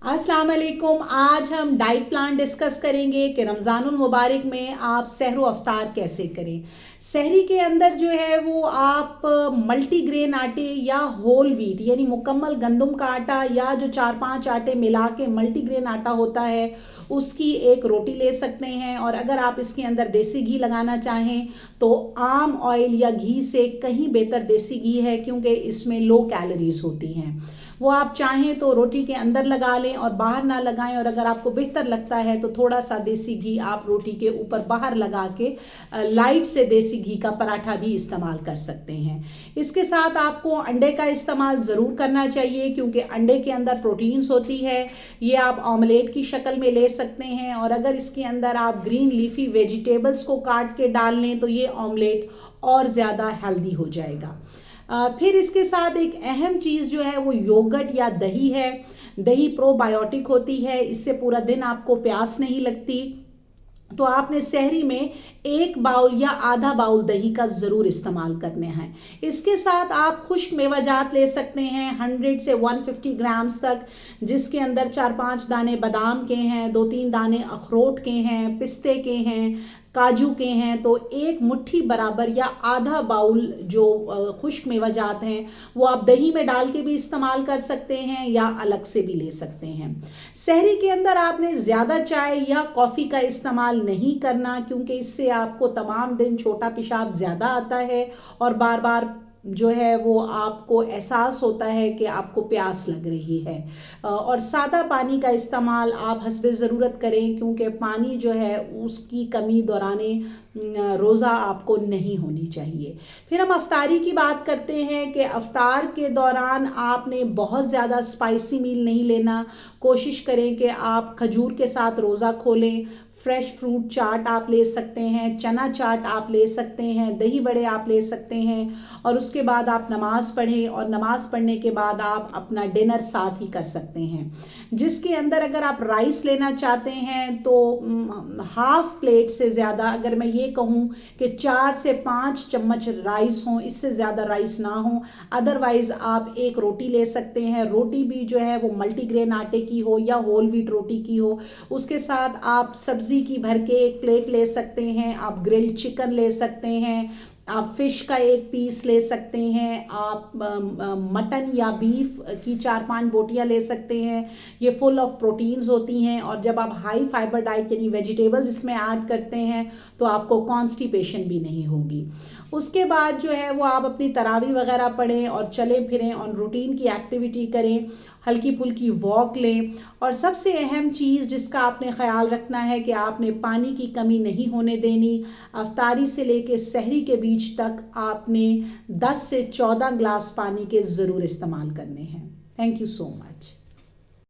अस्सलाम वालेकुम। आज हम डाइट प्लान डिस्कस करेंगे कि रमज़ानुल मुबारक में आप सहर अफ्तार कैसे करें। सहरी के अंदर जो है वो आप मल्टीग्रेन आटे या होल व्हीट यानी मुकम्मल गंदम का आटा या जो 4-5 आटे मिला के मल्टीग्रेन आटा होता है उसकी एक रोटी ले सकते हैं। और अगर आप इसके अंदर देसी घी लगाना चाहें तो आम ऑयल या घी से कहीं बेहतर देसी घी है, क्योंकि इसमें लो कैलोरीज होती हैं। वो आप चाहें तो रोटी के अंदर लगा लें और बाहर ना लगाएं। और अगर आपको बेहतर लगता है तो थोड़ा सा देसी घी आप रोटी के ऊपर बाहर लगा के लाइट से देसी घी का पराठा भी इस्तेमाल कर सकते हैं। इसके साथ आपको अंडे का इस्तेमाल ज़रूर करना चाहिए, क्योंकि अंडे के अंदर प्रोटीन्स होती है। ये आप ऑमलेट की शक्ल में ले सकते हैं, और अगर इसके अंदर आप ग्रीन लीफी वेजिटेबल्स को काट के डाल लें तो ये ऑमलेट और ज़्यादा हेल्दी हो जाएगा। फिर इसके साथ एक अहम चीज़ जो है वो योगर्ट या दही है। दही प्रोबायोटिक होती है, इससे पूरा दिन आपको प्यास नहीं लगती। तो आपने सहरी में 1 बाउल या आधा बाउल दही का ज़रूर इस्तेमाल करने हैं। इसके साथ आप खुश्क मेवाजात ले सकते हैं 100 से 150 ग्राम्स तक, जिसके अंदर 4-5 दाने बादाम के हैं, 2-3 दाने अखरोट के हैं, पिस्ते के हैं, काजू के हैं। तो एक मुट्ठी बराबर या आधा बाउल जो खुश्क मेवाजात हैं वो आप दही में डाल के भी इस्तेमाल कर सकते हैं या अलग से भी ले सकते हैं। सहरी के अंदर आपने ज़्यादा चाय या कॉफ़ी का इस्तेमाल नहीं करना, क्योंकि इससे आपको तमाम दिन छोटा पेशाब ज़्यादा आता है और बार बार जो है वो आपको एहसास होता है कि आपको प्यास लग रही है। और सादा पानी का इस्तेमाल आप हस्बे ज़रूरत करें, क्योंकि पानी जो है उसकी कमी दौराने रोज़ा आपको नहीं होनी चाहिए। फिर हम अफ्तारी की बात करते हैं कि अफ्तार के दौरान आपने बहुत ज़्यादा स्पाइसी मील नहीं लेना। कोशिश करें कि आप खजूर के साथ रोज़ा खोलें। फ्रेश फ्रूट चाट आप ले सकते हैं, चना चाट आप ले सकते हैं, दही बड़े आप ले सकते हैं, और उसके बाद आप नमाज़ पढ़ें। और नमाज़ पढ़ने के बाद आप अपना डिनर साथ ही कर सकते हैं, जिसके अंदर अगर आप राइस लेना चाहते हैं तो हाफ प्लेट से ज़्यादा, अगर मैं ये कहूँ कि 4 से 5 चम्मच राइस हों, इससे ज़्यादा राइस ना हो। अदरवाइज़ आप एक रोटी ले सकते हैं। रोटी भी जो है वो मल्टीग्रेन आटे की हो या होल व्हीट रोटी की हो। उसके साथ आप सब्ज़ी की भर के एक प्लेट ले सकते हैं, आप ग्रिल्ड चिकन ले सकते हैं, आप फिश का एक पीस ले सकते हैं, आप मटन या बीफ की 4-5 बोटियां ले सकते हैं। ये फुल ऑफ प्रोटीन्स होती हैं, और जब आप हाई फाइबर डाइट यानी वेजिटेबल्स इसमें ऐड करते हैं तो आपको कॉन्स्टिपेशन भी नहीं होगी। उसके बाद जो है वो आप अपनी तरावी वगैरह पढ़ें और चलें फिरें और रूटीन की एक्टिविटी करें, हल्की फुल्की वॉक लें। और सबसे अहम चीज़ जिसका आपने ख्याल रखना है कि आपने पानी की कमी नहीं होने देनी। अफ्तारी से लेके सहरी के बीच तक आपने 10 से 14 ग्लास पानी के ज़रूर इस्तेमाल करने हैं। Thank you so much.